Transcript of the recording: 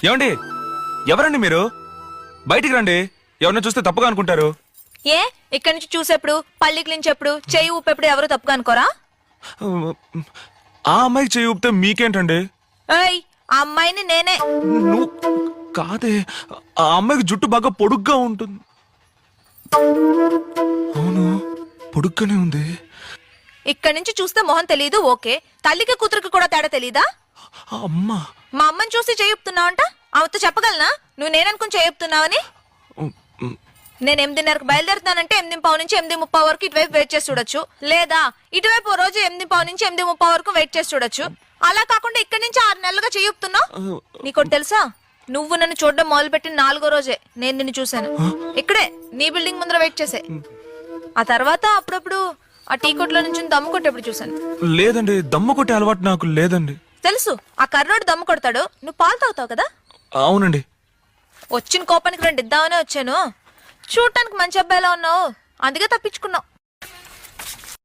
ఏమండి? ఎవరండి మీరు? బయటికి రండి. ఎవరిని చూస్తే తప్పుగా అనుకుంటారు. ఏ ఇక్కడి నుంచి చూసేప్పుడు, పల్లి క్లించేప్పుడు, చెయ్యి ఊపేప్పుడు ఎవరు తప్పుగా అనుకోరా? ఆ అమ్మాయికి చేయి ఊపితే మీకేంటండి? ఏయ్, ఆ అమ్మాయిని నేనే. నువ్వు కాదే. ఆ అమ్మాయికి జుట్టు బాగా పొడుగ్గా ఉంటుంది. అవును, పొడుగ్గానే ఉంది. ఇక్కడి నుంచి చూస్తే మొహం తెలీదు, ఓకే. తల్లికి కూతురికి కూడా తేడా తెలీదా? అమ్మా, మా అమ్మని చూసి చేయుపుతున్నావంట. ఆమెతో చెప్పగలనా నువ్వు నేననుకుని చేయుపుతున్నావని? నేను 8:30కి బయలుదేరుతానంటే 8:15 నుంచి 8:30 వరకు ఇటువైపు వెయిట్ చేసి చూడొచ్చు. లేదా ఇటువైపు ఓ రోజు 8:15 నుంచి 8:30 వరకు వెయిట్ చేసి చూడొచ్చు. అలా కాకుండా ఇక్కడి నుంచి 6 నెలలుగా చేయుపుతున్నావు. నీకోటి తెలుసా? నువ్వు నన్ను చూడడం మొదలుపెట్టిన 4వ రోజే నేను నిన్ను చూశాను. ఇక్కడే నీ బిల్డింగ్ ముందర వెయిట్ చేసే. ఆ తర్వాత అప్పుడప్పుడు ఆ టీ కొట్లో నుంచి దమ్ము కొట్టేప్పుడు చూశాను. లేదండి, దమ్ము కొట్టే అలవాటు నాకు లేదండి. తెలుసు, ఆ కర్రోడు దమ్ము కొడతాడు, నువ్వు పాలు తాగుతావు కదా. అవునండి. వచ్చిన కోపానికి 2 ఇద్దామనే వచ్చాను. చూడటానికి మంచి అబ్బాయిలా ఉన్నావు, అందుకే తప్పించుకున్నావు.